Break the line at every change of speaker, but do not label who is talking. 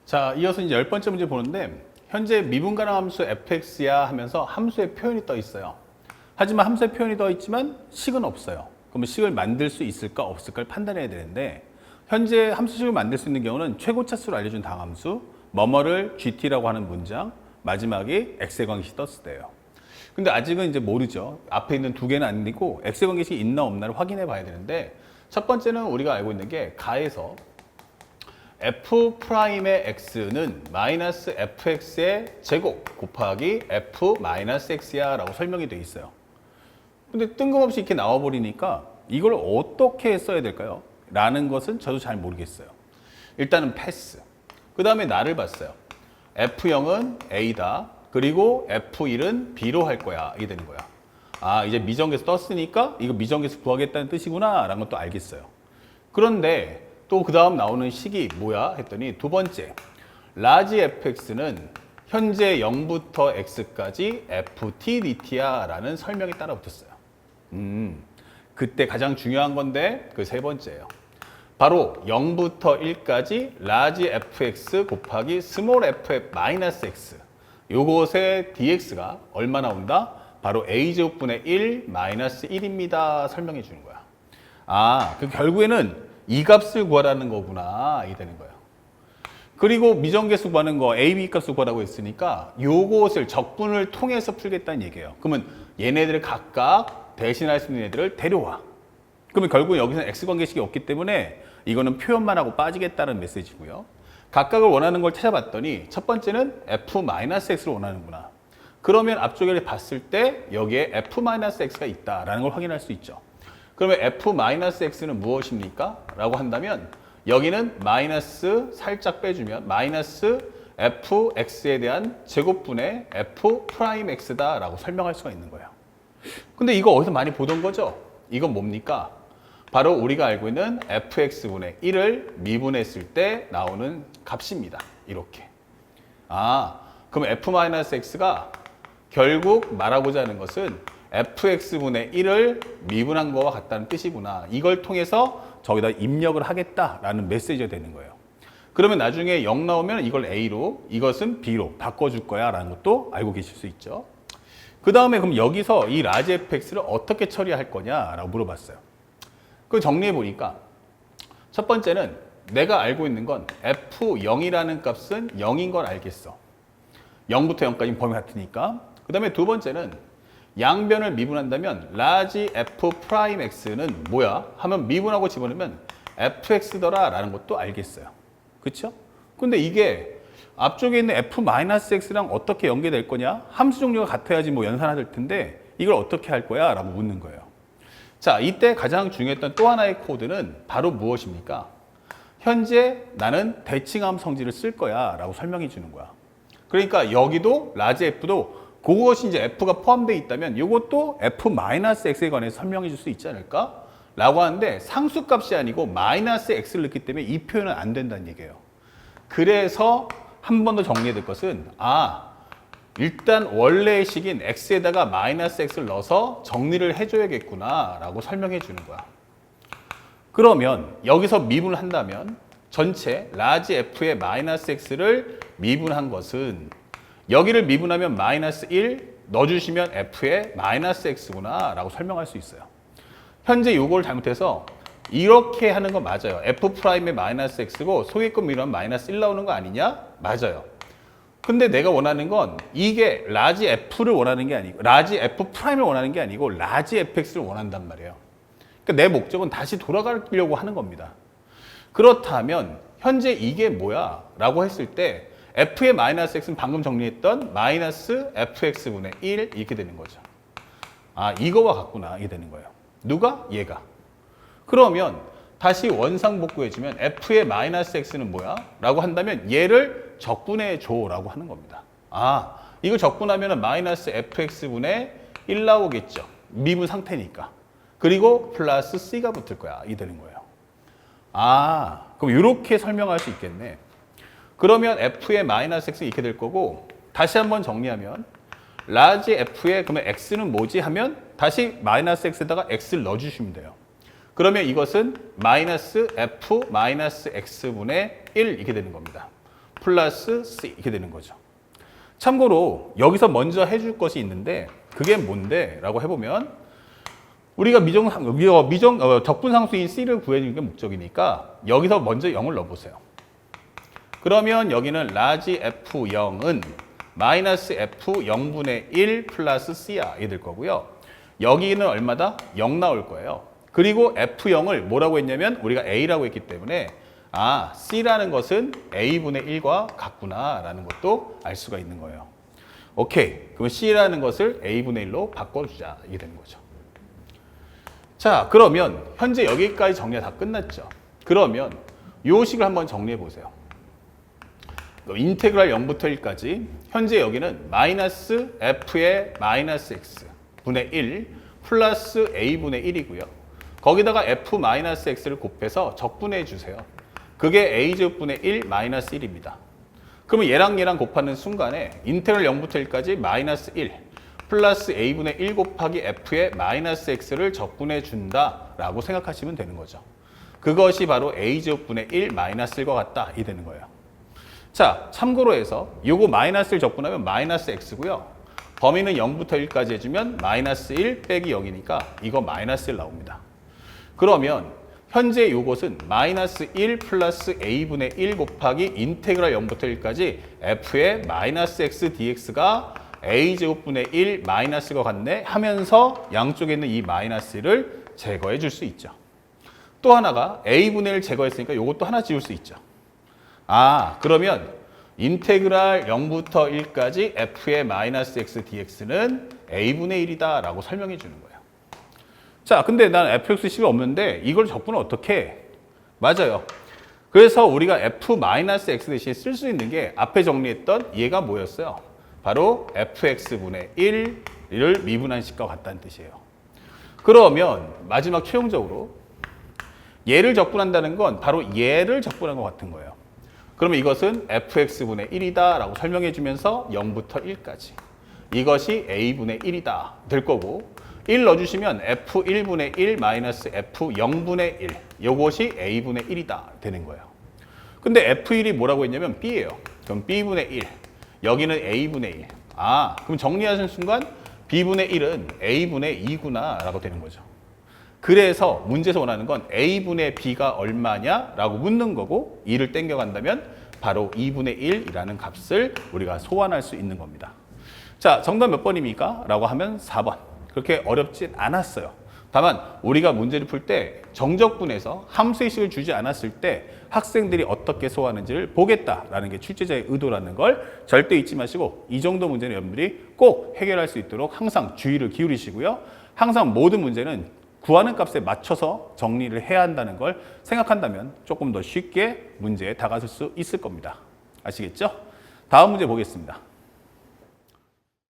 자, 이어서 이제 10번째 문제 보는데 현재 미분가능 함수 fx야 하면서 함수의 표현이 떠 있어요. 하지만 함수의 표현이 떠 있지만 식은 없어요. 그러면 식을 만들 수 있을까 없을까를 판단해야 되는데 현재 함수식을 만들 수 있는 경우는 최고차수를 알려준 다함수 뭐뭐를 gt라고 하는 문장 마지막에 x의 관계식이 떴을 때예요. 근데 아직은 이제 모르죠. 앞에 있는 두 개는 아니고 x의 관계식이 있나 없나를 확인해 봐야 되는데 첫 번째는 우리가 알고 있는 게 가에서 f'의 x는 마이너스 fx의 제곱 곱하기 f 마이너스 x야 라고 설명이 되어 있어요. 근데 뜬금없이 이렇게 나와버리니까 이걸 어떻게 써야 될까요? 라는 것은 저도 잘 모르겠어요. 일단은 패스. 그 다음에 나를 봤어요. f0은 a다. 그리고 f1은 b로 할 거야. 이게 되는 거야. 아, 이제 미정계수 떴으니까 이거 미정계수 구하겠다는 뜻이구나 라는 것도 알겠어요. 그런데 또 그 다음 나오는 식이 뭐야? 했더니 두 번째, 라지 fx는 현재 0부터 x까지 ft dt야 라는 설명이 따라 붙었어요. 그때 가장 중요한 건데 그 세 번째예요. 바로 0부터 1까지 라지 fx 곱하기 스몰 ff 마이너스 x 요것의 dx가 얼마 나온다? 바로 a제곱분의 1 마이너스 1입니다. 설명해 주는 거야. 아, 그 결국에는 이 값을 구하라는 거구나. 이 되는 거예요. 그리고 미정계수 구하는 거 a, b 값을 구하라고 했으니까 요것을 적분을 통해서 풀겠다는 얘기예요. 그러면 얘네들을 각각 대신할 수 있는 애들을 데려와. 그러면 결국 여기서는 x관계식이 없기 때문에 이거는 표현만 하고 빠지겠다는 메시지고요. 각각을 원하는 걸 찾아봤더니 첫 번째는 f-x를 원하는구나. 그러면 앞쪽에 봤을 때 여기에 f-x가 있다라는 걸 확인할 수 있죠. 그러면 f-x는 무엇입니까? 라고 한다면 여기는 마이너스 살짝 빼주면 마이너스 fx에 대한 제곱분의 f'x다 라고 설명할 수가 있는 거예요. 근데 이거 어디서 많이 보던 거죠? 이건 뭡니까? 바로 우리가 알고 있는 fx분의 1을 미분했을 때 나오는 값입니다. 이렇게. 아, 그럼 f-x가 결국 말하고자 하는 것은 fx분의 1을 미분한 거와 같다는 뜻이구나. 이걸 통해서 저기다 입력을 하겠다라는 메시지가 되는 거예요. 그러면 나중에 0 나오면 이걸 a로, 이것은 b로 바꿔줄 거야 라는 것도 알고 계실 수 있죠. 그 다음에 그럼 여기서 이 라지 fx를 어떻게 처리할 거냐라고 물어봤어요. 그걸 정리해 보니까 첫 번째는 내가 알고 있는 건 f0이라는 값은 0인 걸 알겠어. 0부터 0까지 범위 같으니까. 그 다음에 두 번째는 양변을 미분한다면 라지 f'x는 뭐야? 하면 미분하고 집어넣으면 fx더라 라는 것도 알겠어요. 그쵸? 근데 이게 앞쪽에 있는 f-x랑 어떻게 연계될 거냐? 함수 종류가 같아야지 뭐 연산할 텐데 이걸 어떻게 할 거야? 라고 묻는 거예요. 자, 이때 가장 중요했던 또 하나의 코드는 바로 무엇입니까? 현재 나는 대칭함 성질을 쓸 거야 라고 설명해 주는 거야. 그러니까 여기도 라지 f도 그것이 이제 f가 포함되어 있다면 이것도 f-x에 관해서 설명해 줄 수 있지 않을까? 라고 하는데 상수값이 아니고 마이너스 x를 넣기 때문에 이 표현은 안 된다는 얘기예요. 그래서 한 번 더 정리해야 될 것은 일단 원래의 식인 x에다가 마이너스 x를 넣어서 정리를 해줘야겠구나 라고 설명해 주는 거야. 그러면 여기서 미분을 한다면 전체 라지 f의 마이너스 x를 미분한 것은 여기를 미분하면 마이너스 1 넣어주시면 f의 마이너스 x구나 라고 설명할 수 있어요. 현재 이걸 잘못해서 이렇게 하는 건 맞아요. f'의 마이너스 x고 속에 거 미분하면 마이너스 1 나오는 거 아니냐? 맞아요. 근데 내가 원하는 건 이게 라지 f를 원하는 게 아니고 라지 f'을 원하는 게 아니고 라지 fx를 원한단 말이에요. 그러니까 내 목적은 다시 돌아가려고 하는 겁니다. 그렇다면 현재 이게 뭐야? 라고 했을 때 f의 마이너스 x는 방금 정리했던 마이너스 fx분의 1 이렇게 되는 거죠. 아, 이거와 같구나. 이게 되는 거예요. 누가? 얘가. 그러면 다시 원상복구해주면 f의 마이너스 x는 뭐야? 라고 한다면 얘를 적분해 줘 라고 하는 겁니다. 아, 이거 적분하면 마이너스 fx분의 1 나오겠죠. 미분 상태니까. 그리고 플러스 c가 붙을 거야. 이 되는 거예요. 아, 그럼 이렇게 설명할 수 있겠네. 그러면 f의 마이너스 x는 이렇게 될 거고 다시 한번 정리하면 라지 f의 그러면 x는 뭐지 하면 다시 마이너스 x에다가 x를 넣어주시면 돼요. 그러면 이것은 마이너스 f 마이너스 x분의 1 이렇게 되는 겁니다. 플러스 C 이렇게 되는 거죠. 참고로 여기서 먼저 해줄 것이 있는데 그게 뭔데? 라고 해보면 우리가 적분상수인 C를 구해주는 게 목적이니까 여기서 먼저 0을 넣어보세요. 그러면 여기는 라지 F0은 마이너스 F0분의 1 플러스 C야 이게 될 거고요. 여기는 얼마다? 0 나올 거예요. 그리고 F0을 뭐라고 했냐면 우리가 A라고 했기 때문에 C라는 것은 A분의 1과 같구나 라는 것도 알 수가 있는 거예요. 오케이. 그럼 C라는 것을 A분의 1로 바꿔주자 이게 되는 거죠. 자, 그러면 현재 여기까지 정리가 다 끝났죠. 그러면 이 식을 한번 정리해 보세요. 인테그랄 0부터 1까지 현재 여기는 마이너스 F의 마이너스 X 분의 1 플러스 A분의 1이고요. 거기다가 F 마이너스 X를 곱해서 적분해 주세요. 그게 A제곱분의 1 마이너스 1입니다. 그러면 얘랑 곱하는 순간에 인테그랄 0부터 1까지 마이너스 1 플러스 A분의 1 곱하기 F의 마이너스 X를 적분해 준다라고 생각하시면 되는 거죠. 그것이 바로 A제곱분의 1 마이너스 1과 같다 이 되는 거예요. 자, 참고로 해서 요거 마이너스를 적분하면 마이너스 X고요. 범위는 0부터 1까지 해주면 마이너스 1 빼기 0이니까 이거 마이너스 1 나옵니다. 그러면 현재 요것은 마이너스 1 플러스 A분의 1 곱하기 인테그랄 0부터 1까지 F의 마이너스 X dx가 A제곱분의 1 마이너스가 같네 하면서 양쪽에 있는 이 마이너스를 제거해 줄 수 있죠. 또 하나가 A분의 1 제거했으니까 요것도 하나 지울 수 있죠. 그러면 인테그랄 0부터 1까지 F의 마이너스 X dx는 A분의 1이다 라고 설명해 주는 거예요. 자, 근데 난 fx10이 없는데 이걸 적분을 어떻게 해? 맞아요. 그래서 우리가 f-x 대신에 쓸 수 있는 게 앞에 정리했던 얘가 뭐였어요? 바로 fx분의 1을 미분한 식과 같다는 뜻이에요. 그러면 마지막 최종적으로 얘를 적분한다는 건 바로 얘를 적분한 것 같은 거예요. 그러면 이것은 fx분의 1이다 라고 설명해 주면서 0부터 1까지 이것이 a분의 1이다 될 거고 1 넣어주시면 f1분의 1 마이너스 f0분의 1 이것이 a분의 1이다 되는 거예요. 근데 f1이 뭐라고 했냐면 b예요. 그럼 b분의 1 여기는 a분의 1 그럼 정리하는 순간 b분의 1은 a분의 2구나 라고 되는 거죠. 그래서 문제에서 원하는 건 a분의 b가 얼마냐 라고 묻는 거고 2를 땡겨간다면 바로 2분의 1이라는 값을 우리가 소환할 수 있는 겁니다. 자, 정답 몇 번입니까? 라고 하면 4번. 그렇게 어렵진 않았어요. 다만 우리가 문제를 풀 때 정적분에서 함수의 식을 주지 않았을 때 학생들이 어떻게 소화하는지를 보겠다라는 게 출제자의 의도라는 걸 절대 잊지 마시고 이 정도 문제는 여러분들이 꼭 해결할 수 있도록 항상 주의를 기울이시고요. 항상 모든 문제는 구하는 값에 맞춰서 정리를 해야 한다는 걸 생각한다면 조금 더 쉽게 문제에 다가설 수 있을 겁니다. 아시겠죠? 다음 문제 보겠습니다.